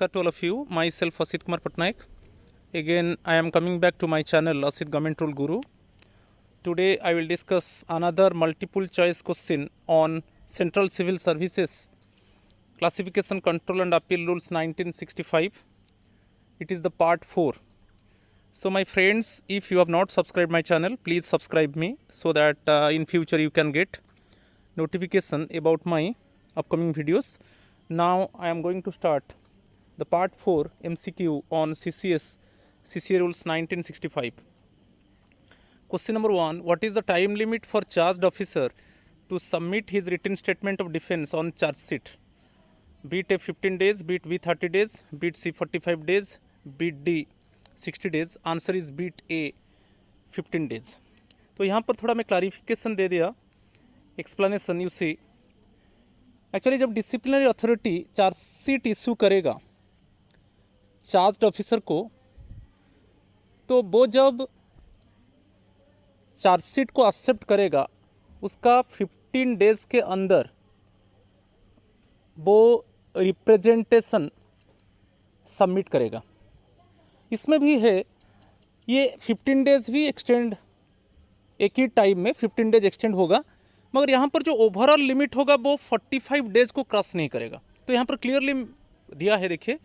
Namaskar to all of you. Myself Asit Kumar Patnaik. Again, I am coming back to my channel Asit Government Rule Guru. Today, I will discuss another multiple choice question on Central Civil Services Classification Control and Appeal Rules 1965. It is the part 4. So my friends, if you have not subscribed my channel, please subscribe me so that in future you can get notification about my upcoming videos. Now I am going to start the part 4 MCQ on CCA rules 1965. Question number 1. What is the time limit for charged officer to submit his written statement of defense on charge sheet? Be it A 15 days, be it B 30 days, be it C 45 days, be it D 60 days. Answer is bit a 15 days. तो यहाँ पर थोड़ा मैं clarification दे दिया, explanation. You see actually जब disciplinary authority chargesheet issue करेगा charge officer को, तो वो जब चार्जशीट को एक्सेप्ट करेगा उसका 15 डेज के अंदर वो रिप्रेजेंटेशन सबमिट करेगा. इसमें भी है ये 15 डेज भी एक्सटेंड, एक ही टाइम में 15 डेज एक्सटेंड होगा, मगर यहाँ पर जो ओवरऑल लिमिट होगा वो 45 डेज को क्रॉस नहीं करेगा. तो यहाँ पर क्लियरली दिया है, देखिए,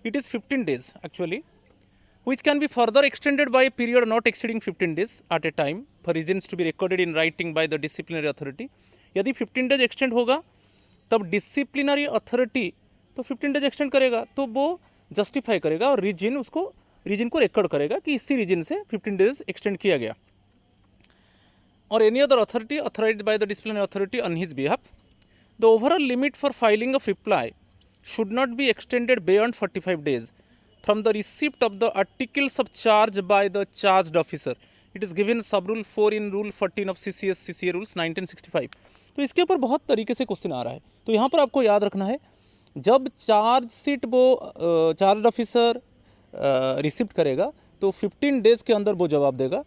it is 15 days actually, which can be further extended by period not exceeding 15 days at a time for reasons to be recorded in writing by the disciplinary authority. यदि 15 डेज एक्सटेंड होगा तब disciplinary authority तो 15 days extend करेगा, तो वो justify करेगा और reason को रिकॉर्ड करेगा कि इसी रीजन से 15 डेज एक्सटेंड किया गया. और any other authority authorised by the disciplinary authority on his behalf. The overall limit for filing of reply should not be extended beyond 45 days from the receipt of the articles of charge by the charged officer. It is given sub rule 4 in rule 14 of CCA rules 1965. तो इसके ऊपर बहुत तरीके से question आ रहा है. तो यहाँ पर आपको याद रखना है, जब चार्ज शीट वो चार्ज ऑफिसर रिसिप्ट करेगा तो 15 डेज के अंदर वो जवाब देगा.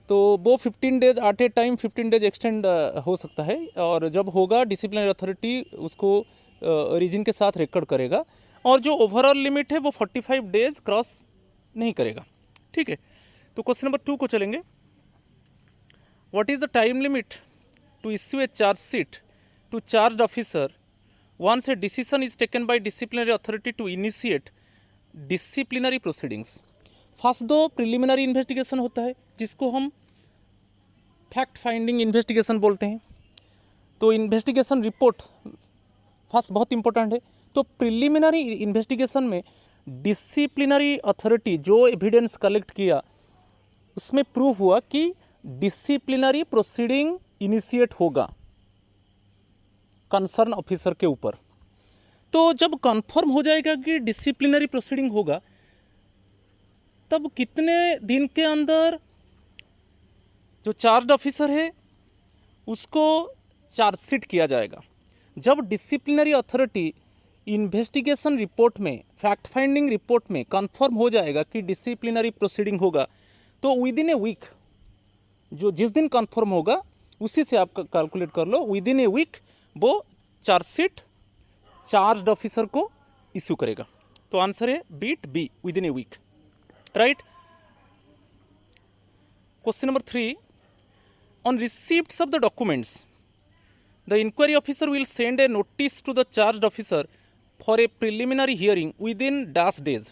तो वो 15 days at a time 15 days extend हो सकता है, और जब होगा डिसिप्लिनरी अथॉरिटी उसको रीजन के साथ रिकॉर्ड करेगा, और जो ओवरऑल लिमिट है वो 45 डेज क्रॉस नहीं करेगा. ठीक है. तो क्वेश्चन नंबर 2 को चलेंगे. What is the time limit to issue a charge sheet to charge officer once a decision is taken by disciplinary authority to initiate disciplinary proceedings? First दो प्रिलिमिनरी इन्वेस्टिगेशन होता है जिसको हम फैक्ट फाइंडिंग इन्वेस्टिगेशन बोलते हैं. तो investigation report first बहुत important है. तो प्रिलिमिनरी इन्वेस्टिगेशन में डिसिप्लिनरी अथॉरिटी जो एविडेंस कलेक्ट किया उसमें प्रूफ हुआ कि डिसिप्लिनरी प्रोसीडिंग इनिशिएट होगा कंसर्न ऑफिसर के ऊपर. तो जब कंफर्म हो जाएगा कि डिसिप्लिनरी प्रोसीडिंग होगा, तब कितने दिन के अंदर जो चार्ज ऑफिसर है उसको चार्जशीट किया जाएगा. जब डिसिप्लिनरी अथॉरिटी इन्वेस्टिगेशन रिपोर्ट में, फैक्ट फाइंडिंग रिपोर्ट में कंफर्म हो जाएगा कि डिसिप्लिनरी प्रोसीडिंग होगा, तो विद इन ए वीक, जो जिस दिन कंफर्म होगा उसी से आप कैलकुलेट कर लो, विद इन ए वीक वो चार्जशीट चार्ज ऑफिसर को इशू करेगा. तो आंसर है bit b, within a week. Right. Question number 3. On receipts of the documents the inquiry officer will send a notice to the charge officer for a preliminary hearing within dash days.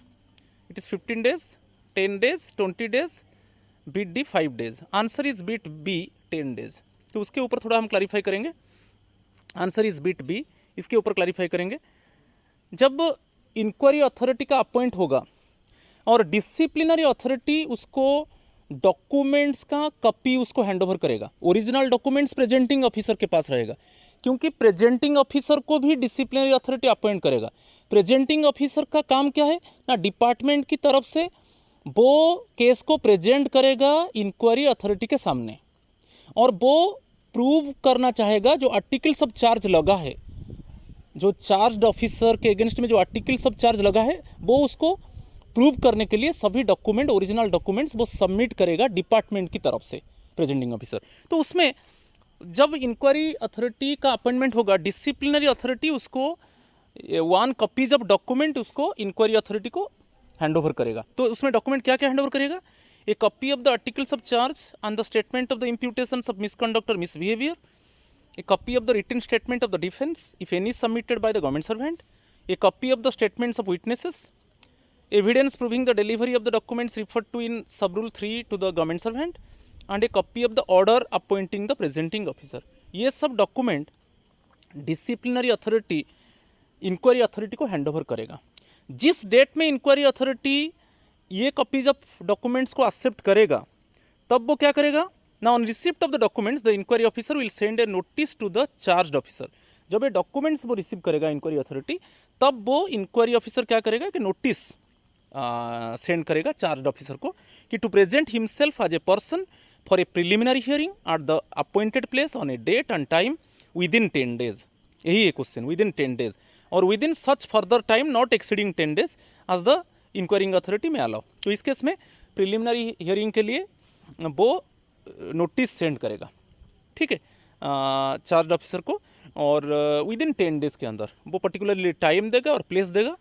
It is 15 days, 10 days, 20 days, bit d 5 days. Answer is bit b 10 days. तो उसके ऊपर थोड़ा हम clarify करेंगे. Answer is bit B, इसके ऊपर clarify करेंगे. जब इंक्वायरी अथॉरिटी का अपॉइंट होगा और डिसिप्लिनरी अथॉरिटी उसको डॉक्यूमेंट्स का कॉपी उसको हैंड ओवर करेगा, ओरिजिनल डॉक्यूमेंट्स प्रेजेंटिंग ऑफिसर के पास रहेगा, क्योंकि प्रेजेंटिंग ऑफिसर को भी डिसिप्लिनरी अथॉरिटी अपॉइंट करेगा. प्रेजेंटिंग ऑफिसर का काम क्या है ना, डिपार्टमेंट की तरफ से वो केस को प्रेजेंट करेगा इंक्वायरी अथॉरिटी के सामने, और वो प्रूव करना चाहेगा जो आर्टिकल्स ऑफ चार्ज लगा है, जो चार्ज ऑफिसर के अगेंस्ट में जो आर्टिकल्स ऑफ चार्ज लगा है, वो उसको प्रूव करने के लिए सभी डॉक्यूमेंट, ओरिजिनल डॉक्यूमेंट्स वो सबमिट करेगा डिपार्टमेंट की तरफ से प्रेजेंटिंग ऑफिसर. तो उसमें जब इंक्वायरी अथॉरिटी का अपॉइंटमेंट होगा, डिसिप्लिनरी अथॉरिटी उसको 1 कॉपीज ऑफ डॉक्यूमेंट उसको इंक्वायरी अथॉरिटी को हैंड ओवर करेगा। तो उसमें डॉक्यूमेंट क्या क्या हैंड ओवर करेगा? A copy of the articles of charge and the statement of the imputations of misconduct और misbehaviour, a copy of the written statement of the defense if any submitted by the government servant, a copy of the statements of witnesses, evidence proving the delivery of the documents referred to in sub-rule 3 to the government servant, and a copy of the order appointing the presenting officer। ये सब document disciplinary authority inquiry authority को hand over करेगा। जिस date में inquiry authority ये copies of documents को accept करेगा तब वो क्या करेगा? Now on receipt of the documents, the inquiry officer will send a notice to the charged officer। जब ये डॉक्यूमेंट्स वो रिसीव करेगा इंक्वायरी अथॉरिटी, तब वो इंक्वायरी ऑफिसर क्या करेगा कि नोटिस सेंड करेगा चार्ज ऑफिसर को कि to present himself as a person for a preliminary hearing at the appointed place on a date and time within 10 days। यही है क्वेश्चन, विद इन 10 days और within such further time not exceeding 10 days as the inquiring authority में allow. तो इस case में preliminary hearing के लिए वो नोटिस सेंड करेगा, ठीक है, चार्ज ऑफिसर को, और विद इन 10 days के अंदर वो पर्टिकुलरली टाइम देगा और प्लेस देगा,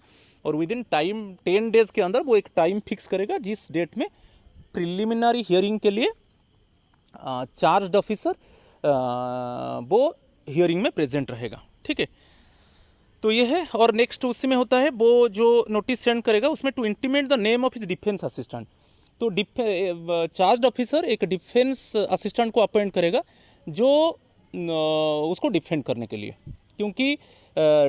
और विद इन 10 days के अंदर वो एक टाइम फिक्स करेगा जिस डेट में प्रिलिमिनरी हियरिंग के लिए चार्ज ऑफिसर वो हियरिंग में प्रेजेंट रहेगा, ठीक है। तो ये है। और नेक्स्ट उसी में होता है वो जो नोटिस सेंड करेगा उसमें to intimate the name of his defence assistant. तो चार्ज ऑफिसर एक डिफेंस असिस्टेंट को अपॉइंट करेगा जो उसको डिफेंड करने के लिए, क्योंकि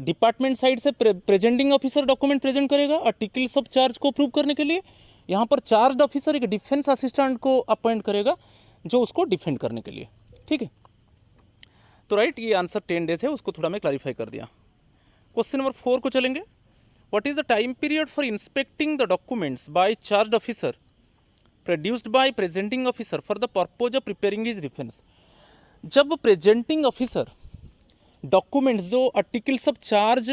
डिपार्टमेंट साइड से प्रेजेंटिंग ऑफिसर डॉक्यूमेंट प्रेजेंट करेगा आर्टिकल्स ऑफ चार्ज को प्रूव करने के लिए। यहाँ पर चार्ज ऑफिसर एक डिफेंस असिस्टेंट को अपॉइंट करेगा जो उसको डिफेंड करने के लिए, ठीक है। तो राइट, ये आंसर 10 days है, उसको थोड़ा मैं क्लैरिफाई कर दिया। क्वेश्चन नंबर 4 को चलेंगे। What is the time period for inspecting the documents bye charge officer produced by presenting officer for the purpose of preparing his defence. जब प्रेजेंटिंग ऑफिसर डॉक्यूमेंट्स जो आर्टिकल्स ऑफ चार्ज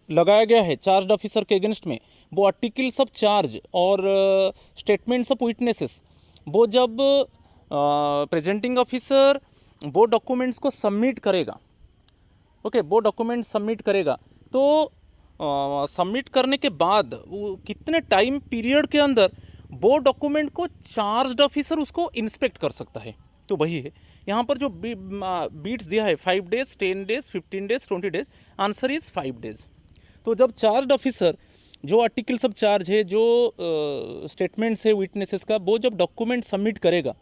लगाया गया है charge officer के against में, वो articles of charge और statements of witnesses, वो जब प्रेजेंटिंग ऑफिसर वो डॉक्यूमेंट्स को सबमिट करेगा, ओके, वो डॉक्यूमेंट सबमिट करेगा, तो सबमिट करने के बाद वो कितने टाइम पीरियड के अंदर वो डॉक्यूमेंट को चार्ज ऑफिसर उसको इंस्पेक्ट कर सकता है। तो वही है यहाँ पर जो बीट्स दिया है 5 days, 10 days, 15 days, 20 days, answer is 5 days। तो जब चार्ज ऑफिसर जो आर्टिकल्स ऑफ चार्ज है, जो स्टेटमेंट्स है विटनेसेस का, वो जब डॉक्यूमेंट सबमिट करेगा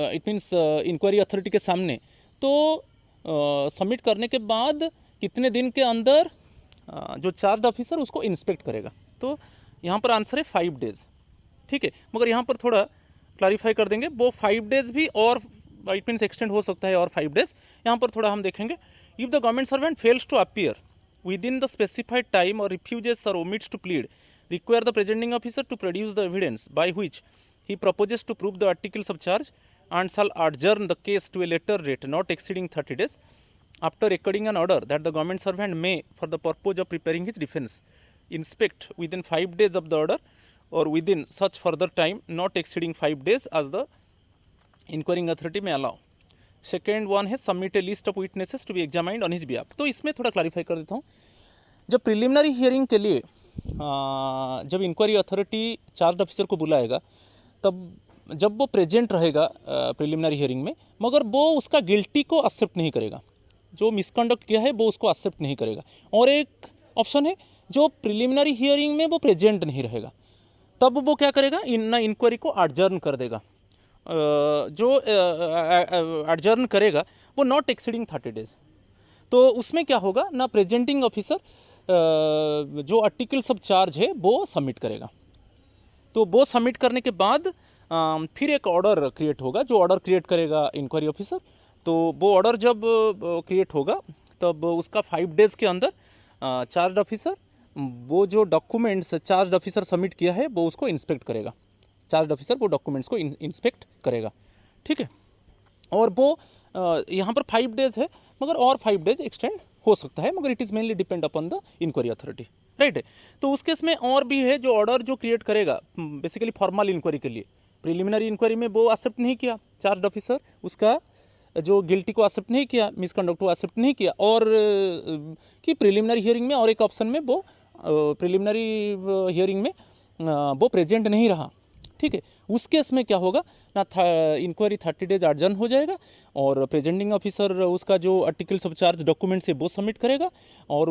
इट मीन्स इंक्वायरी अथॉरिटी के सामने, तो सबमिट करने के बाद कितने दिन के अंदर जो चार्ज ऑफिसर उसको इंस्पेक्ट करेगा। तो यहाँ पर आंसर है 5 days, ठीक है। मगर यहाँ पर थोड़ा क्लैरिफाई कर देंगे, वो 5 days भी और इट मीन्स एक्सटेंड हो सकता है और 5 days। यहाँ पर थोड़ा हम देखेंगे। If the government servant fails to appear within the specified time or refuses or omits to plead, require the presenting officer to produce the evidence by which he proposes to prove the articles of charge and shall adjourn the case to a later date not exceeding 30 days after recording an order that the government servant may, for the purpose of preparing his defense, inspect within 5 days of the order or within such further time not exceeding 5 days as the inquiring authority may allow। Second one है submit a list of witnesses to be examined on his behalf. तो इसमें थोड़ा clarify कर देता हूँ। जब preliminary hearing के लिए जब इंक्वायरी अथॉरिटी चार्ज ऑफिसर को बुलाएगा, तब जब वो प्रेजेंट रहेगा प्रिलिमिनरी हियरिंग में, मगर वो उसका गिल्टी को एक्सेप्ट नहीं करेगा, जो मिसकंडक्ट किया है वो उसको एक्सेप्ट नहीं करेगा। और एक ऑप्शन है जो प्रिलिमिनरी हियरिंग में वो प्रेजेंट नहीं रहेगा, तब वो क्या करेगा, इंक्वायरी को एडजर्न कर देगा। जो एडजर्न करेगा वो नॉट एक्सीडिंग 30 days। तो उसमें क्या होगा ना, प्रेजेंटिंग ऑफिसर जो आर्टिकल्स ऑफ चार्ज है वो सबमिट करेगा। तो वो सबमिट करने के बाद फिर एक ऑर्डर क्रिएट होगा, जो ऑर्डर क्रिएट करेगा इंक्वायरी ऑफिसर। तो वो ऑर्डर जब क्रिएट होगा तब उसका 5 days के अंदर चार्ज ऑफिसर वो जो डॉक्यूमेंट्स चार्ज ऑफिसर सबमिट किया है वो उसको इंस्पेक्ट करेगा। चार्ज ऑफिसर वो डॉक्यूमेंट्स को इंस्पेक्ट करेगा, ठीक है। और वो यहाँ पर 5 days है, मगर और 5 days एक्सटेंड हो सकता है, मगर it is mainly depend upon the inquiry authority, right है। तो उस केस में और भी है जो ऑर्डर जो क्रिएट करेगा बेसिकली फॉर्मल इंक्वायरी के लिए। प्रिलिमिनरी इंक्वायरी में वो एक्सेप्ट नहीं किया चार्ज ऑफिसर, उसका जो गिल्टी को एक्सेप्ट नहीं किया, मिसकंडक्ट को एक्सेप्ट नहीं किया, और कि प्रिलिमिनरी हियरिंग में और एक ऑप्शन में वो प्रिलिमिनरी हियरिंग में वो प्रेजेंट नहीं रहा, ठीक है। उस केस में क्या होगा ना, इंक्वायरी 30 डेज अर्जन हो जाएगा और प्रेजेंटिंग ऑफिसर उसका जो आर्टिकल्स ऑफ चार्ज डॉक्यूमेंट है वो सबमिट करेगा और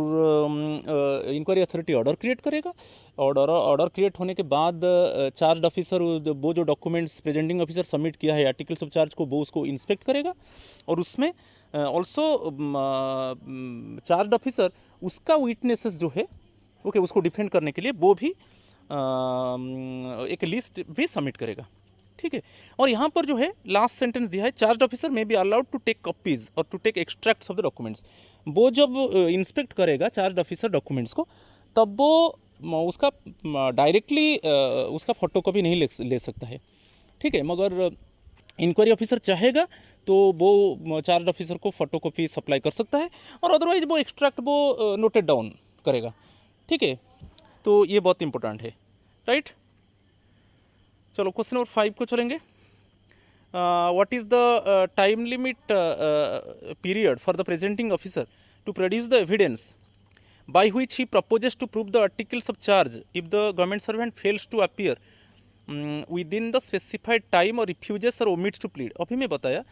इंक्वायरी अथॉरिटी ऑर्डर क्रिएट करेगा। ऑर्डर क्रिएट होने के बाद चार्ज ऑफिसर वो जो डॉक्यूमेंट्स प्रेजेंटिंग ऑफिसर सबमिट किया है आर्टिकल्स ऑफ चार्ज को, वो उसको इंस्पेक्ट करेगा और उसमें ऑल्सो चार्ज ऑफिसर उसका विटनेसेस जो है ओके उसको डिफेंड करने के लिए वो भी एक लिस्ट भी सबमिट करेगा, ठीक है। और यहाँ पर जो है लास्ट सेंटेंस दिया है, charge officer may be allowed to take copies or to take extracts of the documents. वो जब इंस्पेक्ट करेगा चार्ज ऑफिसर डॉक्यूमेंट्स को, तब वो उसका डायरेक्टली उसका फोटोकॉपी नहीं ले सकता है, ठीक है। मगर इंक्वायरी ऑफिसर चाहेगा तो वो चार्ज ऑफिसर को फोटोकॉपी सप्लाई कर सकता है और अदरवाइज वो एक्सट्रैक्ट वो नोटेड डाउन करेगा, ठीक है। तो ये बहुत इंपॉर्टेंट है, राइट। चलो क्वेश्चन नंबर 5 को चलेंगे। What is the time limit period for the presenting officer to produce the evidence by which he proposes to prove the articles of charge if the government servant fails to appear within the specified time or refuses or omits to plead। अभी मैं बताया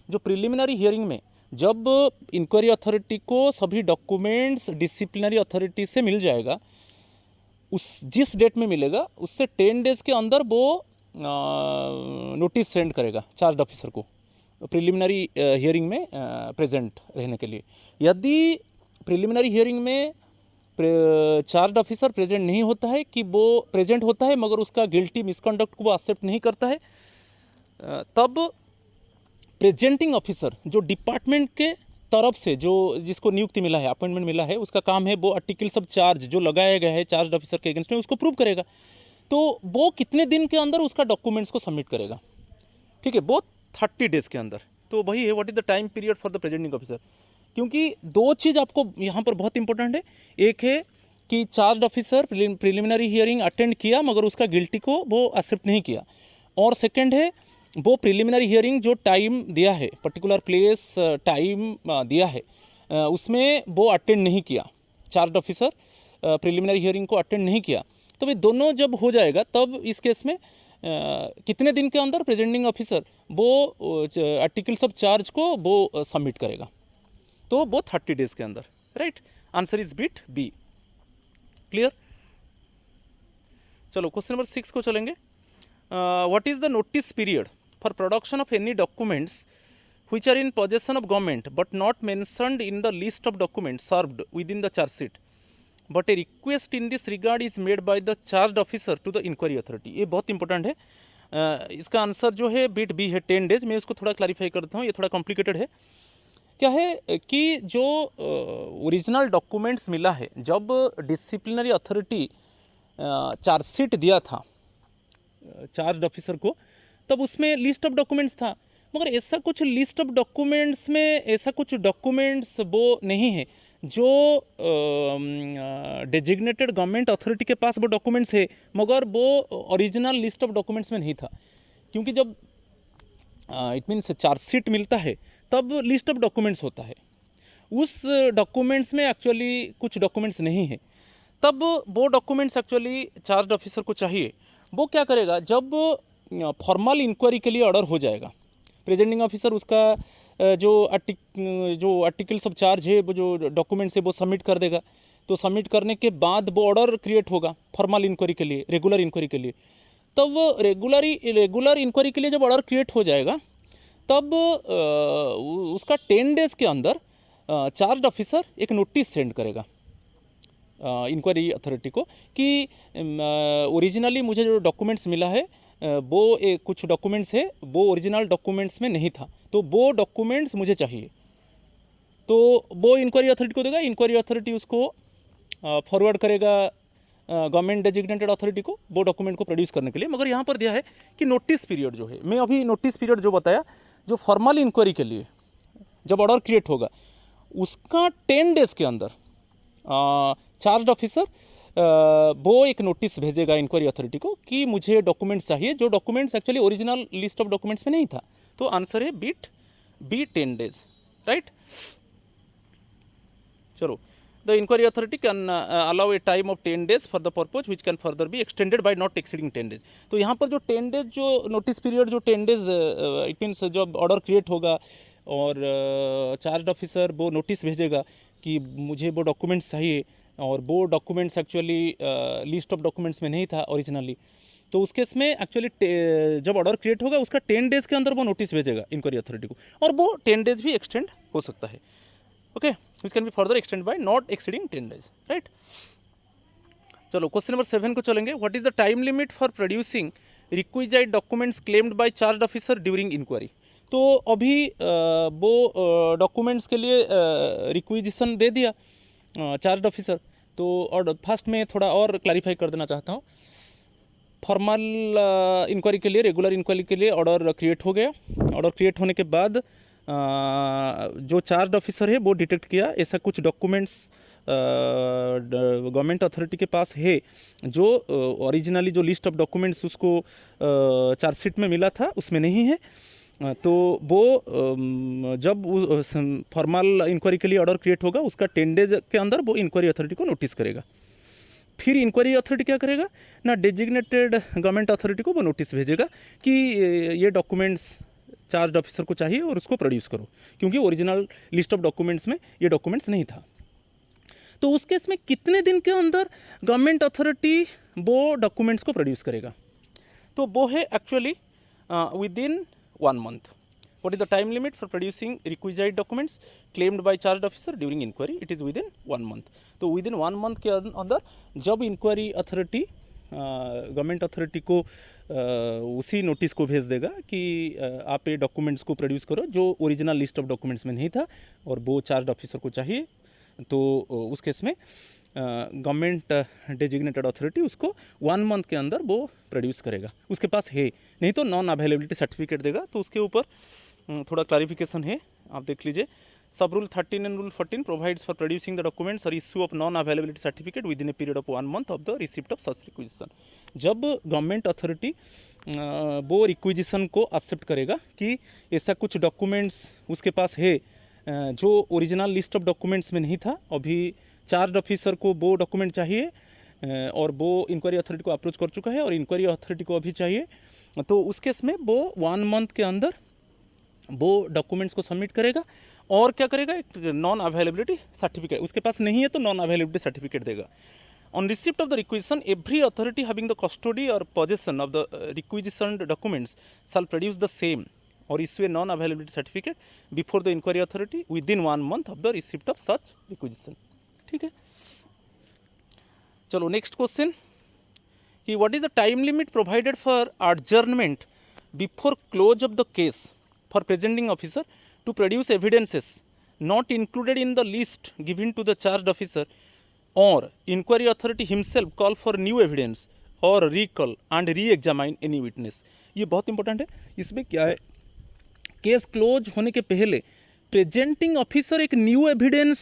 जो preliminary hearing में जब inquiry authority को सभी documents disciplinary authority से मिल जाएगा, उस जिस डेट में मिलेगा उससे 10 डेज़ के अंदर वो नोटिस सेंड करेगा चार्ज ऑफिसर को प्रिलिमिनरी हियरिंग में प्रेजेंट रहने के लिए। यदि प्रिलिमिनरी हियरिंग में चार्ज ऑफिसर प्रेजेंट नहीं होता है, कि वो प्रेजेंट होता है मगर उसका गिल्टी मिसकंडक्ट को वो एक्सेप्ट नहीं करता है, तब प्रेजेंटिंग ऑफिसर जो डिपार्टमेंट के तरफ से जो जिसको नियुक्ति मिला है, अपॉइंटमेंट मिला है, उसका काम है वो आर्टिकल्स ऑफ चार्ज जो लगाया गया है चार्ज ऑफिसर के अगेंस्ट में उसको प्रूव करेगा। तो वो कितने दिन के अंदर उसका डॉक्यूमेंट्स को सबमिट करेगा, ठीक है, वो 30 डेज़ के अंदर। तो वही है what is the time period for the presenting officer. क्योंकि दो चीज़ आपको यहाँ पर बहुत इंपॉर्टेंट है, एक है कि charge officer preliminary hearing attend किया मगर उसका गिल्टी को वो एक्सेप्ट नहीं किया, और सेकंड है वो प्रिलिमिनरी हियरिंग जो टाइम दिया है, पर्टिकुलर प्लेस टाइम दिया है, उसमें वो अटेंड नहीं किया, चार्ज ऑफिसर प्रिलिमिनरी हियरिंग को अटेंड नहीं किया। तो वे दोनों जब हो जाएगा तब इस केस में कितने दिन के अंदर प्रेजेंटिंग ऑफिसर वो आर्टिकल्स ऑफ चार्ज को वो सबमिट करेगा, तो वो 30 डेज़ के अंदर, right. Answer is bit b, clear. चलो क्वेश्चन नंबर 6 को चलेंगे। What is the notice period for production of any documents which are in possession of government but not mentioned in the list of documents served within the charge sheet but a request in this regard is made by the charged officer to the inquiry authority। ये बहुत important है। इसका answer जो है bit B है 10 days. मैं उसको थोड़ा क्लैरिफाई करता हूँ, ये थोड़ा कॉम्प्लिकेटेड है। क्या है कि जो ओरिजिनल डॉक्यूमेंट्स मिला है, जब डिसिप्लिनरी अथॉरिटी चार्जशीट दिया था चार्ज ऑफिसर को, तब उसमें लिस्ट ऑफ डॉक्यूमेंट्स था, मगर ऐसा कुछ लिस्ट ऑफ डॉक्यूमेंट्स में ऐसा कुछ डॉक्यूमेंट्स वो नहीं है जो डेजिग्नेटेड गवर्नमेंट अथॉरिटी के पास वो डॉक्यूमेंट्स है, मगर वो ओरिजिनल लिस्ट ऑफ डॉक्यूमेंट्स में नहीं था। क्योंकि जब इट मीन्स चार्जशीट मिलता है तब लिस्ट ऑफ डॉक्यूमेंट्स होता है, उस डॉक्यूमेंट्स में एक्चुअली कुछ डॉक्यूमेंट्स नहीं है, तब वो डॉक्यूमेंट्स एक्चुअली चार्ज ऑफिसर को चाहिए। वो क्या करेगा, जब फॉर्मल इंक्वायरी के लिए ऑर्डर हो जाएगा, प्रेजेंटिंग ऑफिसर उसका जो आर्टिकल्स ऑफ चार्ज है, वो जो डॉक्यूमेंट्स है वो सबमिट कर देगा। तो सबमिट करने के बाद वो ऑर्डर क्रिएट होगा फॉर्मल इंक्वायरी के लिए, रेगुलर इंक्वायरी के लिए। तब वो रेगुलर इंक्वायरी के लिए जब ऑर्डर क्रिएट हो जाएगा, तब उसका 10 डेज़ के अंदर चार्ज ऑफिसर एक नोटिस सेंड करेगा इंक्वायरी अथॉरिटी को कि ओरिजिनली मुझे जो डॉक्यूमेंट्स मिला है वो कुछ डॉक्यूमेंट्स है वो ओरिजिनल डॉक्यूमेंट्स में नहीं था, तो वो डॉक्यूमेंट्स मुझे चाहिए। तो वो इंक्वायरी अथॉरिटी को देगा, इंक्वायरी अथॉरिटी उसको फॉरवर्ड करेगा गवर्नमेंट डेजिग्नेटेड अथॉरिटी को वो डॉक्यूमेंट को प्रोड्यूस करने के लिए। मगर यहाँ पर दिया है कि नोटिस पीरियड जो है, मैं अभी नोटिस पीरियड जो बताया, जो फॉर्मल इंक्वायरी के लिए जब ऑर्डर क्रिएट होगा उसका 10 डेज़ के अंदर चार्ज ऑफिसर वो एक नोटिस भेजेगा इंक्वायरी अथॉरिटी को कि मुझे डॉक्यूमेंट्स चाहिए, जो documents actually original list of documents में नहीं था। तो आंसर है बिट be 10 days, right? चलो, the inquiry authority can allow a time of 10 days for the purpose which can further be extended by not exceeding 10 days. तो यहाँ पर जो 10 days जो नोटिस पीरियड जो 10 days इट मीन्स जब order create होगा और चार्ज ऑफिसर वो नोटिस भेजेगा कि मुझे वो डॉक्यूमेंट्स चाहिए और वो documents actually list of documents में नहीं था ओरिजिनली, तो उस केस में एक्चुअली जब ऑर्डर क्रिएट होगा उसका 10 days के अंदर वो नोटिस भेजेगा इंक्वायरी अथॉरिटी को, और वो 10 days भी एक्सटेंड हो सकता है, okay, which can be further extend by not exceeding 10 days, right. चलो क्वेश्चन नंबर 7 को चलेंगे। What is the time limit for producing requisite documents claimed by charge officer during inquiry. तो अभी वो डॉक्यूमेंट्स के लिए रिक्विजिशन दे दिया चार्ज ऑफिसर, तो और फर्स्ट में थोड़ा और क्लैरिफाई कर देना चाहता हूँ। फॉर्मल इंक्वायरी के लिए, रेगुलर इंक्वायरी के लिए ऑर्डर क्रिएट हो गया। ऑर्डर क्रिएट होने के बाद जो चार्ज ऑफिसर है वो डिटेक्ट किया ऐसा कुछ डॉक्यूमेंट्स गवर्नमेंट अथॉरिटी के पास है जो ओरिजिनली जो लिस्ट ऑफ डॉक्यूमेंट्स उसको चार्जशीट में मिला था उसमें नहीं है, तो वो जब फॉर्मल इंक्वायरी के लिए ऑर्डर क्रिएट होगा उसका 10 days के अंदर वो इंक्वायरी अथॉरिटी को नोटिस करेगा। फिर इंक्वायरी अथॉरिटी क्या करेगा ना, डेजिग्नेटेड गवर्नमेंट अथॉरिटी को वो नोटिस भेजेगा कि ये डॉक्यूमेंट्स चार्ज ऑफिसर को चाहिए और उसको प्रोड्यूस करो, क्योंकि ओरिजिनल लिस्ट ऑफ डॉक्यूमेंट्स में ये डॉक्यूमेंट्स नहीं था। तो उस केस में कितने दिन के अंदर गवर्नमेंट अथॉरिटी वो डॉक्यूमेंट्स को प्रोड्यूस करेगा, तो वो है actually with in 1 month। What is the time limit for producing requisite documents claimed by charged officer during inquiry? It is within 1 month। तो विद इन 1 month के अंदर जब इंक्वायरी अथॉरिटी गवर्नमेंट अथॉरिटी को उसी नोटिस को भेज देगा कि आप ये डॉक्यूमेंट्स को प्रोड्यूस करो जो ओरिजिनल लिस्ट ऑफ डॉक्यूमेंट्स में नहीं था और वो चार्ज ऑफिसर को चाहिए, तो उस केस में गवर्नमेंट डेजिग्नेटेड अथॉरिटी उसको 1 month के अंदर वो प्रोड्यूस करेगा, उसके पास है, नहीं तो नॉन अवेलेबिलिटी सर्टिफिकेट देगा। तो उसके ऊपर थोड़ा क्लैरिफिकेशन है, आप देख लीजिए। Sub rule 13 and rule 14 provides for producing the documents or issue of non availability certificate within a period of 1 month of the receipt of such requisition. जब गवर्नमेंट अथॉरिटी वो रिक्विजिशन को accept करेगा कि ऐसा कुछ documents उसके पास है जो ओरिजिनल लिस्ट ऑफ डॉक्यूमेंट्स में नहीं था, अभी चार्ज ऑफिसर को वो डॉक्यूमेंट चाहिए और वो इंक्वायरी अथॉरिटी को अप्रोच कर चुका है और इंक्वायरी अथॉरिटी को अभी चाहिए, तो उस केस में वो 1 month के अंदर वो डॉक्यूमेंट्स को सबमिट करेगा और क्या करेगा, एक नॉन अवेलेबिलिटी सर्टिफिकेट उसके पास नहीं है तो नॉन अवेलेबिलिटी सर्टिफिकेट देगा। On receipt of the requisition every authority having the custody or possession of the requisition documents shall produce the same or issue a non availability certificate before the inquiry authority within 1 month of the receipt of such requisition. ठीक है, चलो next question कि what is the time limit provided for adjournment before close of the case for presenting officer to produce evidences not included in the list given to the charge officer और inquiry authority himself call for new evidence or recall and re examine any witness. ये बहुत important है। इसमें क्या है, case close होने के पहले प्रेजेंटिंग ऑफिसर एक न्यू एविडेंस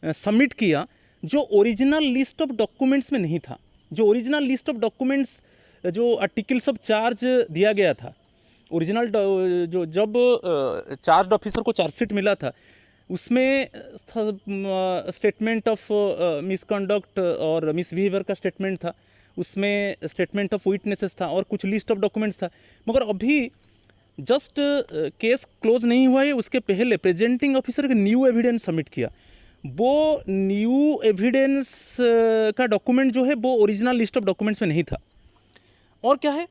सबमिट किया जो ओरिजिनल लिस्ट ऑफ डॉक्यूमेंट्स में नहीं था। जो ओरिजिनल लिस्ट ऑफ डॉक्यूमेंट्स जो आर्टिकल्स ऑफ चार्ज दिया गया था, ओरिजिनल जो जब चार्ज ऑफिसर को चार्जशीट मिला था उसमें स्टेटमेंट ऑफ मिसकंडक्ट और मिसबिहेवियर का स्टेटमेंट था, उसमें स्टेटमेंट ऑफ विटनेसेस था और कुछ लिस्ट ऑफ डॉक्यूमेंट्स था। मगर अभी जस्ट केस क्लोज नहीं हुआ है उसके पहले प्रेजेंटिंग ऑफिसर एक न्यू एविडेंस सबमिट किया। वो न्यू एविडेंस का डॉक्यूमेंट जो है वो ओरिजिनल लिस्ट ऑफ डॉक्यूमेंट्स में नहीं था। और क्या है,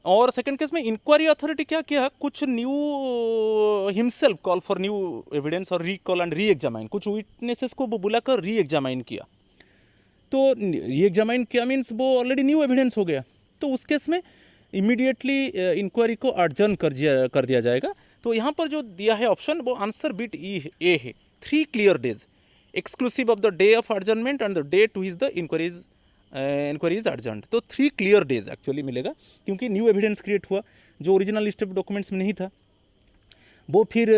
और सेकंड केस में इंक्वायरी अथॉरिटी क्या किया, कुछ new himself call for new evidence और रीकॉल एंड री एग्जामाइन, कुछ विटनेसेस को वो बुलाकर री एग्जामाइन किया। तो री एग्जामाइन किया मीन्स वो ऑलरेडी न्यू एविडेंस हो गया, तो उस केस में इमीडिएटली इंक्वायरी को एडजर्न कर दिया जाएगा। तो यहाँ पर जो दिया है ऑप्शन वो आंसर बिट ए है, 3 clear days exclusive of the day of adjournment and the day to his the inquiry is adjourned. तो 3 clear days एक्चुअली मिलेगा, क्योंकि न्यू एविडेंस क्रिएट हुआ जो ओरिजिनल लिस्ट ऑफ डॉक्यूमेंट्स में नहीं था, वो फिर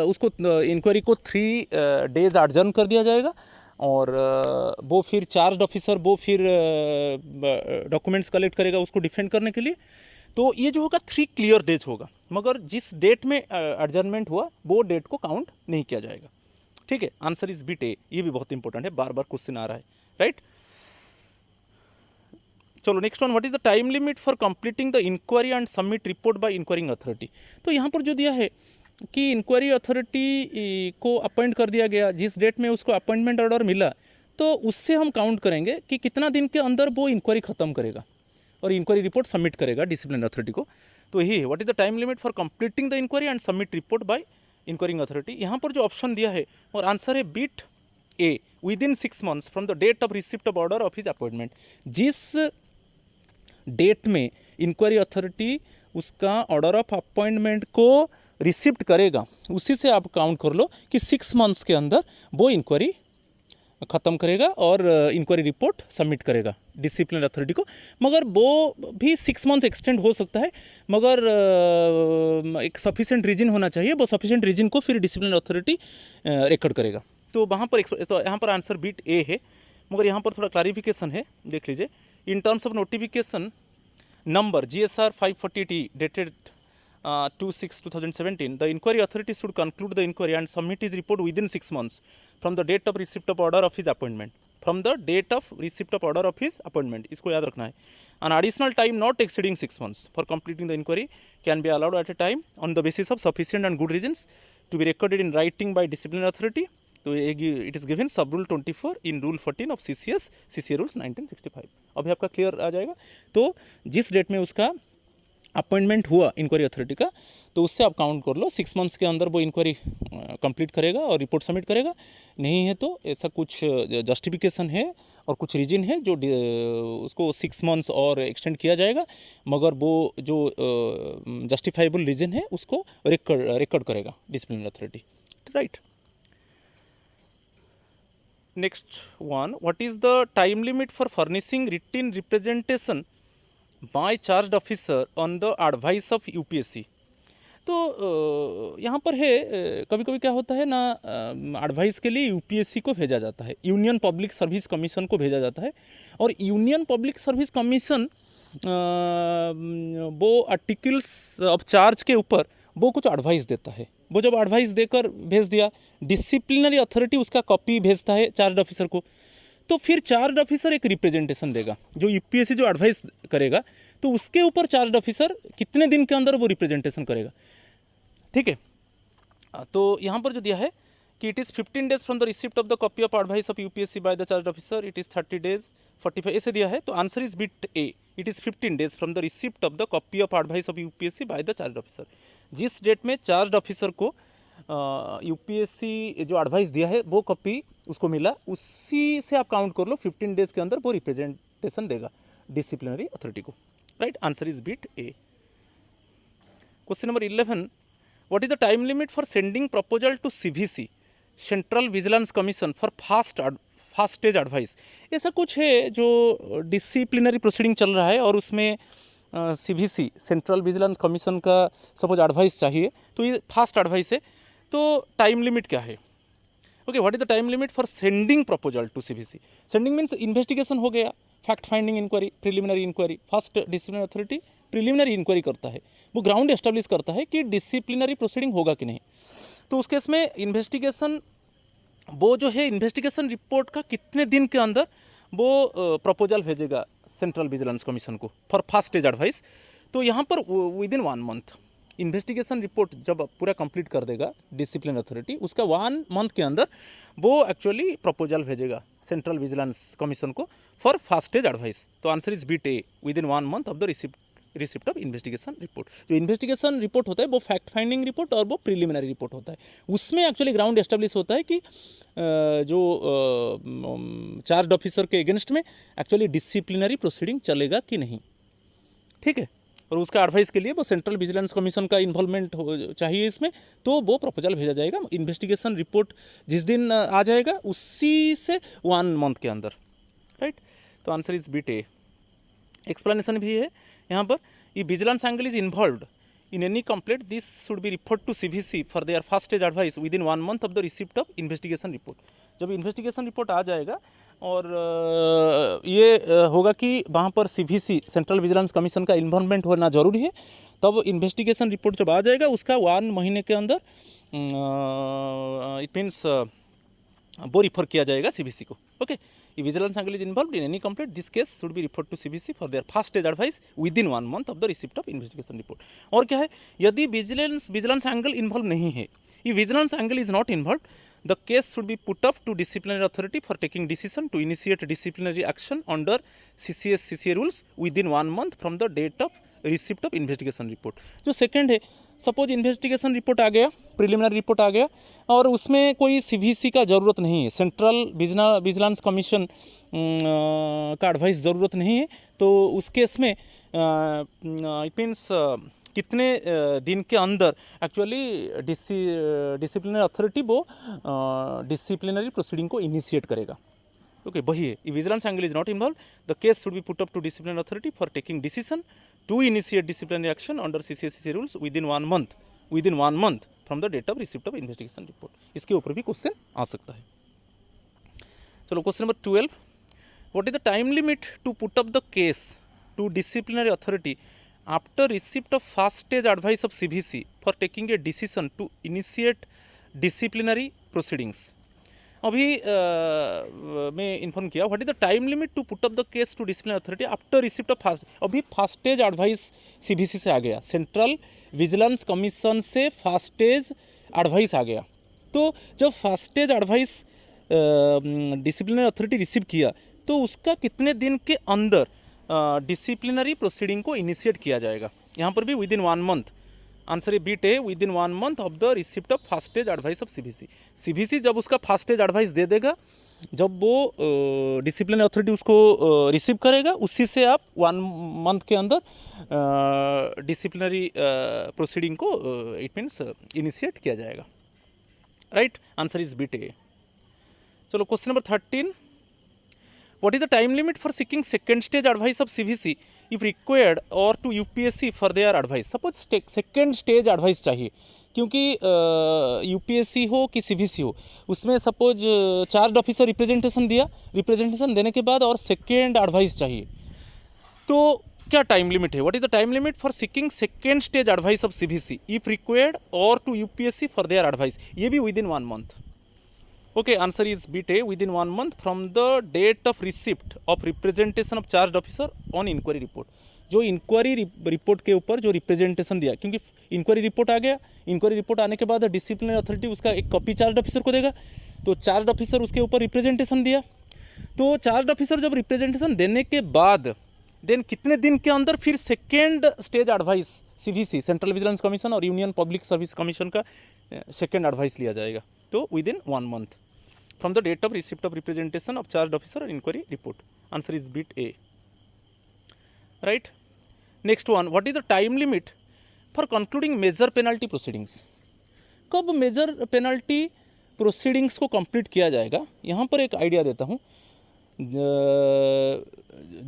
उसको इंक्वायरी को 3 days एडजर्न कर दिया जाएगा और वो फिर चार्ज ऑफिसर वो फिर डॉक्यूमेंट्स कलेक्ट करेगा उसको डिफेंड करने के लिए। तो ये जो होगा 3 clear days होगा, मगर जिस डेट में एडजर्नमेंट हुआ वो डेट को काउंट नहीं किया जाएगा। ठीक है, आंसर इज बिट ए। ये भी बहुत इंपॉर्टेंट है, बार बार क्वेश्चन आ रहा है, राइट। चलो next one, what is the time limit for completing the inquiry and submit report by inquiring authority. तो यहाँ पर जो दिया है कि इंक्वायरी अथॉरिटी को अपॉइंट कर दिया गया, जिस डेट में उसको अपॉइंटमेंट ऑर्डर मिला, तो उससे हम काउंट करेंगे कि कितना दिन के अंदर वो इंक्वायरी ख़त्म करेगा और इंक्वायरी रिपोर्ट सबमिट करेगा डिसिप्लिनरी अथॉरिटी को। तो यही है, what is the time limit for completing the inquiry and submit report by inquiring authority. यहाँ पर जो ऑप्शन दिया है और आंसर है bit a, within 6 months from the date of receipt of order of his appointment. जिस date में inquiry authority उसका ऑर्डर ऑफ अपॉइंटमेंट को रिसिप्ट करेगा, उसी से आप काउंट कर लो कि 6 months के अंदर वो इंक्वायरी ख़त्म करेगा और इंक्वायरी रिपोर्ट सबमिट करेगा डिसिप्लिनरी अथॉरिटी को। मगर वो भी 6 months एक्सटेंड हो सकता है, मगर एक सफिशिएंट रीजन होना चाहिए, वो सफिशिएंट रीजन को फिर डिसिप्लिनरी अथॉरिटी रिकॉर्ड करेगा। तो वहाँ पर तो यहाँ पर आंसर बिट ए है, मगर यहाँ पर थोड़ा क्लैरिफिकेशन है, देख लीजिए। In terms of notification number GSR 540T dated 2/6/2017, the inquiry authority should conclude the inquiry and submit his report within 6 months from the date of receipt of order of his appointment. From the date of receipt of order of his appointment, इसको याद रखना है। An additional time not exceeding 6 months for completing the inquiry can be allowed at a time on the basis of sufficient and good reasons to be recorded in writing by disciplinary authority. तो it is given sub rule 24 in rule 14 of CCA rules 1965। अभी आपका clear आ जाएगा। तो जिस date में उसका appointment हुआ inquiry authority का, तो उससे आप काउंट कर लो 6 months के अंदर वो इंक्वायरी कंप्लीट करेगा और रिपोर्ट सबमिट करेगा। नहीं है तो ऐसा कुछ जस्टिफिकेशन है और कुछ रीजन है जो उसको 6 months और एक्सटेंड किया जाएगा, मगर वो जो जस्टिफाइबल रीजन है उसको रिकॉर्ड करेगा disciplinary authority, right. Next one, what is the time limit for furnishing written representation by charge officer on the advice of UPSC. तो यहाँ पर है, कभी कभी क्या होता है ना, एडवाइस के लिए यूपीएससी को भेजा जाता है, यूनियन पब्लिक सर्विस कमीशन को भेजा जाता है, और यूनियन पब्लिक सर्विस कमीशन वो आर्टिकल्स ऑफ चार्ज के ऊपर वो कुछ एडवाइस देता है। वो जब एडवाइस देकर भेज दिया, डिसिप्लिनरी अथॉरिटी उसका कॉपी भेजता है चार्ज ऑफिसर को, तो फिर चार्ज ऑफिसर एक रिप्रेजेंटेशन देगा, जो यूपीएससी जो एडवाइस करेगा, तो उसके ऊपर चार्ज ऑफिसर कितने दिन के अंदर वो रिप्रेजेंटेशन करेगा, ठीक है। तो यहाँ पर जो दिया है कि it is 15 days from the receipt of the copy of advice of UPSC by the charge officer, it is 30 days 45 ऐसे दिया है। तो answer is bit A, it is 15 days from the receipt of the copy of advice of UPSC by the charge officer. जिस date में charge officer को UPSC जो advice दिया है वो कॉपी उसको मिला, उसी से आप काउंट कर लो 15 days के अंदर वो रिप्रेजेंटेशन देगा डिसिप्लिनरी अथॉरिटी को, right. Answer is bit a. Question number 11, what is the time limit for sending proposal to CVC central vigilance commission for first stage advice. ऐसा कुछ है जो डिसिप्लिनरी प्रोसीडिंग चल रहा है और उसमें सीवीसी सेंट्रल विजिलेंस कमीशन का सपोज एडवाइस चाहिए, तो ये फास्ट एडवाइस है, तो टाइम लिमिट क्या है? Okay, what is the time limit for sending proposal to CVC. Sending means investigation हो गया, fact finding inquiry, preliminary inquiry. First disciplinary authority preliminary inquiry करता है, वो ग्राउंड एस्टेब्लिश करता है कि डिसिप्लिनरी प्रोसीडिंग होगा कि नहीं। तो उस केस में इन्वेस्टिगेशन, वो जो है इन्वेस्टिगेशन रिपोर्ट का कितने दिन के अंदर वो प्रपोजल भेजेगा सेंट्रल विजिलेंस कमीशन को फॉर फास्ट स्टेज एडवाइस। तो यहाँ पर with in 1 month investigation report जब पूरा कंप्लीट कर देगा डिसिप्लिन अथॉरिटी, उसका 1 month के अंदर वो एक्चुअली प्रपोजल भेजेगा सेंट्रल विजिलेंस कमीशन को फॉर फास्ट स्टेज एडवाइस। तो answer is bit a, within 1 month of the receipt of investigation report. जो इन्वेस्टिगेशन रिपोर्ट होता है वो फैक्ट फाइंडिंग रिपोर्ट और वो प्रिलिमिनरी रिपोर्ट होता है, उसमें एक्चुअली ग्राउंड एस्टेब्लिश होता है कि जो चार्ज ऑफिसर के अगेंस्ट में एक्चुअली डिसिप्लिनरी प्रोसीडिंग चलेगा कि नहीं, ठीक है। और उसका एडवाइस के लिए वो सेंट्रल विजिलेंस कमीशन का इन्वॉल्वमेंट चाहिए इसमें, तो वो प्रपोजल भेजा जाएगा। इन्वेस्टिगेशन रिपोर्ट जिस दिन आ जाएगा उसी से 1 month के अंदर, राइट। तो answer is bit A. Explanation भी है यहाँ पर, ये vigilance angle is involved in any complaint, this should be referred to CVC for their first stage advice within 1 month of the receipt of investigation report। जब investigation report आ जाएगा और ये होगा कि वहाँ पर सीवीसी सेंट्रल विजिलेंस कमीशन का involvement होना जरूरी है। तब इन्वेस्टिगेशन रिपोर्ट जब आ जाएगा उसका 1 महीने के अंदर इट मीन्स वो रिफर किया जाएगा सीवीसी को। Okay, vigilance angle is involve in any complaint this case should be referred to CVC for their first stage advice within 1 month of the receipt of investigation report. और क्या है, यदि vigilance angle involve नहीं है, ये vigilance angle is not involve, the case should be put up to disciplinary authority for taking decision to initiate disciplinary action under CCS CCA rules within 1 month from the date of receipt of investigation report। जो second है, suppose investigation report आ गया, preliminary report आ गया और उसमें कोई CVC का ज़रूरत नहीं है, सेंट्रल विजिलेंस कमीशन का एडवाइस ज़रूरत नहीं है, तो उस केस में इट मीन्स कितने दिन के अंदर एक्चुअली डिसिप्लिनरी अथॉरिटी वो डिसिप्लिनरी प्रोसीडिंग को इनिशिएट करेगा। ओके, वही है, vigilance angle is not involve, the case should be put up to disciplinary authority for taking decision to initiate disciplinary action under CCS rules within 1 month from the date of receipt of investigation report. इसके ऊपर भी question आ सकता है। चलो question number 12, what is the time limit to put up the case to disciplinary authority after receipt of first stage advice of CVC for taking a decision to initiate disciplinary proceedings। अभी मैं inform किया what is the time limit to put up the case to disciplinary authority after receipt of first. अभी first stage advice CVC से आ गया, central vigilance commission से first stage advice आ गया। तो जब first stage advice disciplinary authority receive किया तो उसका कितने दिन के अंदर डिसिप्लिनरी प्रोसीडिंग को इनिशिएट किया जाएगा। यहाँ पर भी within 1 month, answer a bit है, within 1 month of the receipt of first stage advice of CVC जब उसका फास्ट स्टेज एडवाइस दे देगा, जब वो डिसिप्लिनरी अथॉरिटी उसको रिसीव करेगा, उसी से आप 1 मंथ के अंदर डिसिप्लिनरी प्रोसीडिंग को इट मीन्स इनिशिएट किया जाएगा। राइट, आंसर इज बीट ए। चलो question number 13, what is the time limit for seeking second stage advice of CVC if required or to UPSC for their advice। Suppose second stage advice चाहिए, क्योंकि UPSC हो कि CVC हो, उसमें suppose charge officer representation दिया, representation देने के बाद और सेकेंड एडवाइस चाहिए, तो क्या टाइम लिमिट है? What is the time limit for seeking second stage advice of CVC if required or to UPSC for their advice? ये भी विद इन 1 मंथ। Okay, answer is bit A, within 1 month from the date of receipt of representation of charge officer on inquiry report. जो inquiry report के ऊपर जो representation दिया, क्योंकि inquiry report आ गया, इंक्वायरी रिपोर्ट आने के बाद डिसिप्लिनरी अथॉरिटी उसका एक कॉपी चार्ज ऑफिसर को देगा, तो चार्ज ऑफिसर उसके ऊपर रिप्रेजेंटेशन दिया, तो चार्ज ऑफिसर जब रिप्रेजेंटेशन देने के बाद देन कितने दिन के अंदर फिर second stage advice CVC central vigilance commission और यूनियन पब्लिक सर्विस कमीशन का सेकेंड एडवाइस लिया जाएगा, तो within 1 month from the date of receipt of representation of charge officer और inquiry report. Answer is bit A. Right, next one, what is the time limit for concluding major penalty proceedings? कब major penalty proceedings को complete किया जाएगा? यहाँ पर एक idea देता हूँ,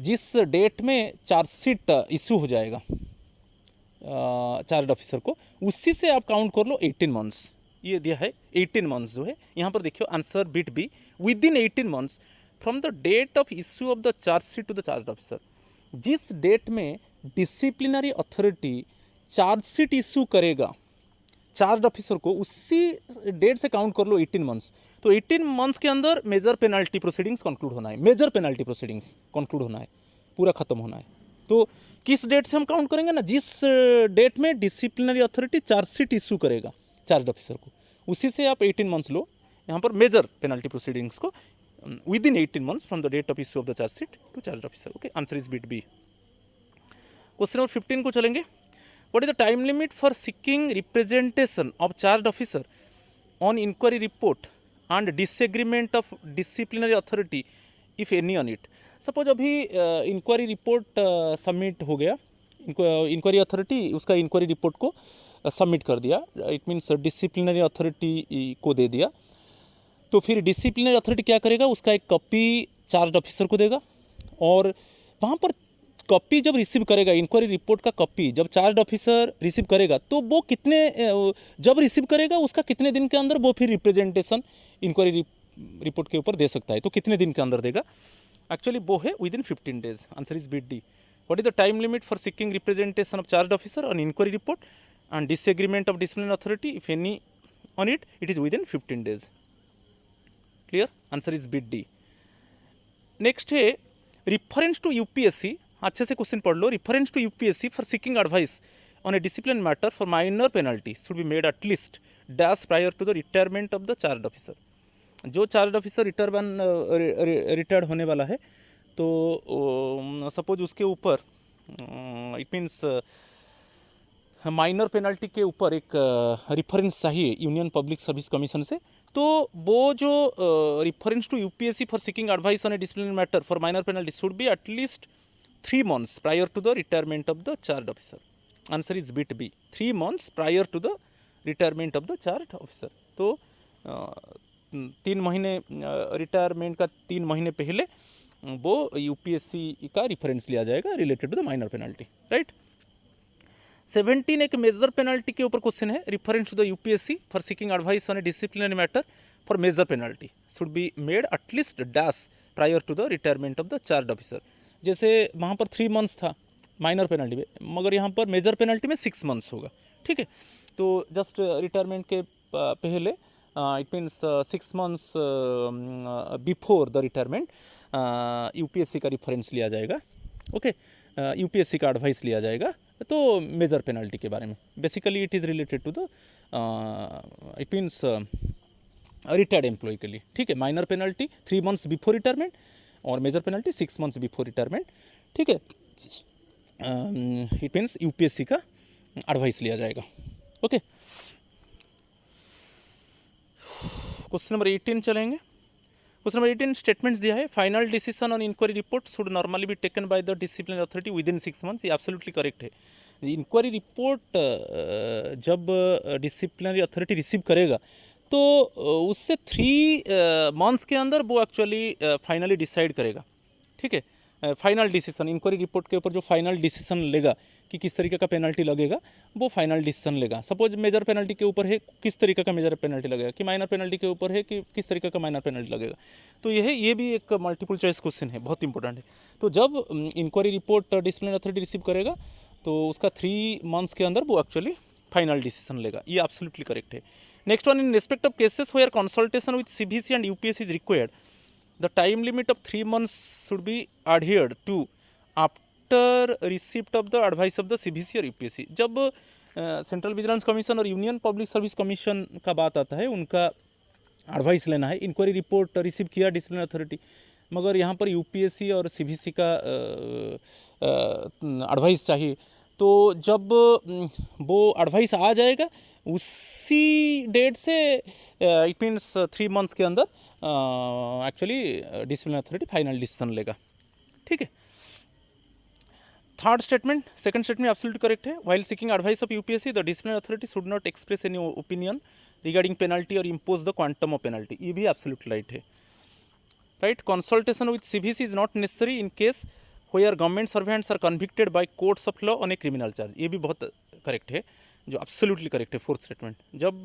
जिस डेट में चार्जशीट इशू हो जाएगा चार्ज ऑफिसर को, उसी से आप काउंट कर लो 18 मंथ्स। ये दिया है 18 मंथ्स जो है, यहाँ पर देखियो answer bit B, within 18 months from the date of issue of the chargesheet to the charge officer. जिस डेट में डिसिप्लिनरी अथॉरिटी चार्जशीट इशू करेगा चार्ज ऑफिसर को, उसी डेट से काउंट कर लो 18 मंथ्स। तो 18 मंथ्स के अंदर मेजर पेनल्टी प्रोसीडिंग्स कंक्लूड होना है, मेजर पेनल्टी प्रोसीडिंग्स कंक्लूड होना है, पूरा खत्म होना है। तो किस डेट से हम काउंट करेंगे ना, जिस डेट में डिसिप्लिनरी अथॉरिटी चार्जशीट इशू करेगा चार्ज ऑफिसर को, उसी से आप 18 मंथ्स लो। यहाँ पर मेजर पेनल्टी प्रोसीडिंग्स को within 18 months from the date of issue of the chargesheet to charge officer. Okay, answer is bit B. Question number 15 को चलेंगे। What is the time limit for seeking representation of charge officer on inquiry report and disagreement of disciplinary authority if any on it? Suppose अभी inquiry report submit हो गया, inquiry authority उसका inquiry report को submit कर दिया, it means disciplinary authority को दे दिया, तो फिर डिसिप्लिनरी अथॉरिटी क्या करेगा, उसका एक कॉपी चार्ज ऑफिसर को देगा, और वहाँ पर कॉपी जब रिसीव करेगा, इंक्वायरी रिपोर्ट का कॉपी जब चार्ज ऑफिसर रिसीव करेगा, तो वो कितने जब रिसीव करेगा उसका कितने दिन के अंदर वो फिर रिप्रेजेंटेशन इंक्वायरी रिपोर्ट के ऊपर दे सकता है। तो कितने दिन के अंदर देगा? एक्चुअली वो है within 15 days. Answer is bit D. What is the time limit for seeking representation of charge officer on inquiry report and disagreement of disciplinary authority if any on it is within 15 days. Clear? Answer is bit D. Next है reference to UPSC. अच्छे से question पढ़ लो। Reference to UPSC for seeking advice on a discipline matter for minor penalty should be made at least dash prior to the retirement of the charge officer. जो charge officer retired होने वाला है तो suppose उसके ऊपर it means minor penalty के ऊपर एक रेफरेंस चाहिए यूनियन पब्लिक सर्विस कमीशन से। तो वो जो reference to UPSC for seeking advice on a disciplinary matter for minor penalty should be at least 3 months prior to the retirement of the charge officer. Answer is bit B. 3 months prior to the retirement of the charge officer. तो 3 महीने retirement का 3 महीने पहले वो UPSC का reference लिया जाएगा related to the minor penalty. Right. 17 एक मेजर पेनल्टी के ऊपर क्वेश्चन है। Reference to the UPSC for seeking advice on a disciplinary matter for major penalty should be made at least dash prior to the retirement of the charge officer. जैसे वहाँ पर 3 months था minor penalty में, मगर यहाँ पर major penalty में 6 months होगा। ठीक है। तो जस्ट रिटायरमेंट के पहले it means 6 months before the retirement UPSC का रेफरेंस लिया जाएगा। ओके। यूपीएससी का एडवाइस लिया जाएगा तो मेजर पेनल्टी के बारे में। Basically it is related to the it means retired employee के लिए। ठीक है। Minor penalty 3 months before retirement और major penalty 6 months before retirement. ठीक है। इट मीन्स यूपीएससी का एडवाइस लिया जाएगा। ओके। क्वेश्चन नंबर 18 चलेंगे। क्वेश्चन नंबर 18 स्टेटमेंट्स दिया है। Final decision on inquiry report should normally be taken by the disciplinary authority within 6 months। ये absolutely correct है। इंक्वायरी रिपोर्ट जब डिसिप्लिनरी अथॉरिटी रिसीव करेगा तो उससे 3 months के अंदर वो एक्चुअली फाइनली डिसाइड करेगा। ठीक है। फाइनल डिसीजन इंक्वायरी रिपोर्ट के ऊपर जो फाइनल डिसीजन लेगा कि किस तरीके का पेनल्टी लगेगा वो फाइनल डिसीजन लेगा। सपोज मेजर पेनल्टी के ऊपर है किस तरीके का मेजर पेनल्टी लगेगा, कि माइनर पेनल्टी के ऊपर है कि किस तरीके का माइनर पेनल्टी लगेगा। तो ये भी एक मल्टीपल चॉइस क्वेश्चन है, बहुत इंपॉर्टेंट है। तो जब inquiry report disciplinary authority receive करेगा तो उसका 3 months के अंदर वो एक्चुअली फाइनल डिसीजन लेगा। ये एब्सोल्युटली करेक्ट है। Next one, in respect of cases where consultation with सीबीसी and UPSC is required the time limit of 3 months should be adhered to after receipt of the advice of the सीबीसी और UPSC. जब central vigilance commission और union public service commission का बात आता है, उनका एडवाइस लेना है। इंक्वायरी रिपोर्ट रिसीव किया डिसिप्लिनरी अथॉरिटी, मगर यहाँ पर यूपीएससी और सीबीसी का एडवाइस चाहिए। तो जब वो एडवाइस आ जाएगा उसी डेट से इट मीन्स 3 months के अंदर actually disciplinary authority final decision लेगा। ठीक है। Third statement, second statement absolutely correct है। While seeking advice of UPSC the disciplinary authority should not express any opinion regarding penalty or impose the quantum of penalty. ये भी absolutely right है। Right. Consultation with CBC is not necessary in case where government servants are convicted by courts of law on a criminal charge. ये भी बहुत correct है, जो absolutely correct है। Fourth statement, जब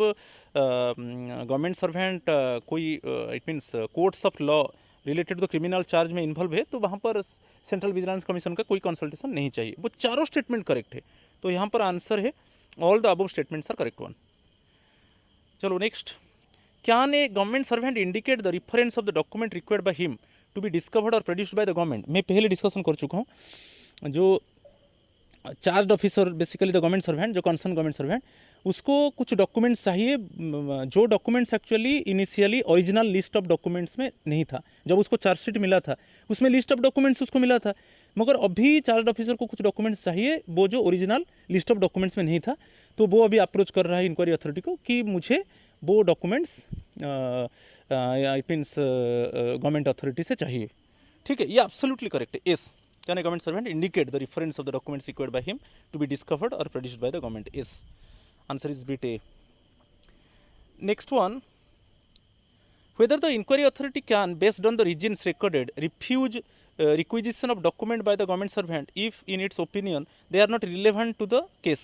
गवर्नमेंट सर्वेंट कोई it means courts of law related to the criminal charge में involve है तो वहाँ पर सेंट्रल विजिलेंस कमीशन का कोई कंसल्टेशन नहीं चाहिए। वो चारों स्टेटमेंट करेक्ट है। तो यहाँ पर आंसर है all the above statements are correct one. चलो next, can a government servant indicate the reference of the document required by him to be discovered or produced by the government. मैं पहले discussion कर चुका हूँ। जो charge officer basically the government servant, जो concern government servant, उसको कुछ documents चाहिए जो documents actually initially original list of documents में नहीं था। जब उसको चार्जशीट मिला था उसमें लिस्ट ऑफ डॉक्यूमेंट्स उसको मिला था, मगर अभी चार्ज ऑफिसर को कुछ डॉक्यूमेंट्स चाहिए वो जो ओरिजिनल लिस्ट ऑफ डॉक्यूमेंट्स में नहीं था। तो वो अभी अप्रोच कर रहा है इंक्वायरी अथॉरिटी को कि मुझे वो documents it means government authority से चाहिए। ठीक है। ये एब्सोल्युटली करेक्ट है। Yes, can a government servant indicate the reference of the documents required by him to be discovered or produced by the government. Yes, answer is bit A. Next one, whether the inquiry authority can, based on the reasons recorded, refuse requisition of document by the government servant if in its opinion they are not relevant to the case.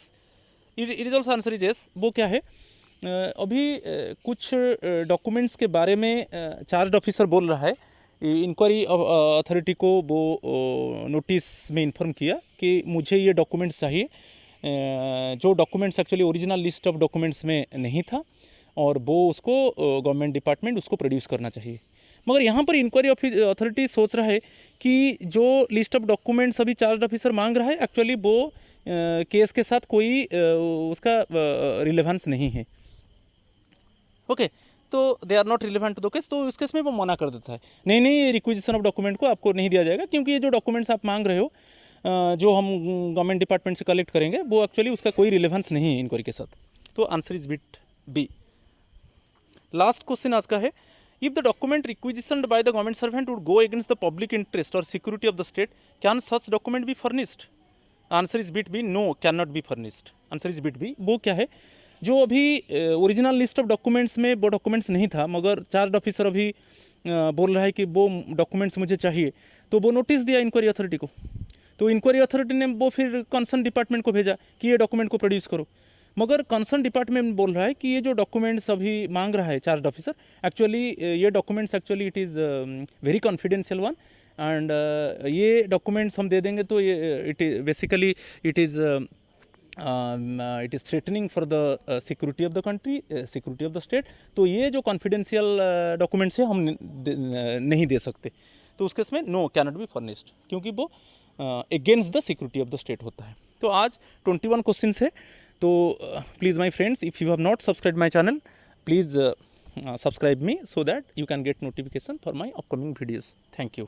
It is also answer is yes. वो क्या है, अभी कुछ documents के बारे में charge officer बोल रहा है, इंक्वायरी अथॉरिटी को वो नोटिस में इन्फॉर्म किया कि मुझे ये डॉक्यूमेंट्स चाहिए, जो documents actually original list of documents में नहीं था, और वो उसको गवर्नमेंट डिपार्टमेंट उसको प्रोड्यूस करना चाहिए। मगर यहाँ पर इंक्वायरी अथॉरिटी सोच रहा है कि जो लिस्ट ऑफ डॉक्यूमेंट्स अभी चार्ज ऑफिसर मांग रहा है एक्चुअली वो केस के साथ कोई उसका रिलेवेंस नहीं है। ओके, तो they are not relevant to the case, तो उस केस में वो मना कर देता है, नहीं नहीं, रिक्विजिशन ऑफ डॉक्यूमेंट को आपको नहीं दिया जाएगा, क्योंकि ये जो डॉक्यूमेंट्स आप मांग रहे हो जो हम गवर्नमेंट डिपार्टमेंट से कलेक्ट करेंगे वो एक्चुअली उसका कोई रिलेवेंस नहीं है इंक्वायरी के साथ। तो answer is bit B. Last question आज का है, if the document requisitioned by the government servant would go against the public interest or security of the state, can such document be furnished? Answer is bit B, no can not be furnished. Answer is bit B. वो क्या है, जो अभी original list of documents में वो documents नहीं था, मगर चार्ज ऑफिसर अभी बोल रहा है कि वो डॉक्यूमेंट्स मुझे चाहिए, तो वो नोटिस दिया इंक्वायरी अथॉरिटी को, तो इंक्वायरी अथॉरिटी ने वो फिर कंसर्न डिपार्टमेंट को भेजा कि ये डॉक्यूमेंट को प्रोड्यूस करो, मगर कंसर्न डिपार्टमेंट बोल रहा है कि ये जो डॉक्यूमेंट्स अभी मांग रहा है चार्ज ऑफिसर, एक्चुअली ये documents actually it is very confidential one, and ये डॉक्यूमेंट्स हम दे देंगे तो ये it is basically it is threatening for the security of the country, security of the state, तो ये जो कॉन्फिडेंशियल डॉक्यूमेंट्स है हम नहीं दे सकते, तो उस केस में no can not be furnished, क्योंकि वो against the security of the state होता है। तो आज 21 क्वेश्चंस है, तो please my friends, if you have not subscribe my channel, please subscribe me so that you can get notification for my upcoming videos. Thank you.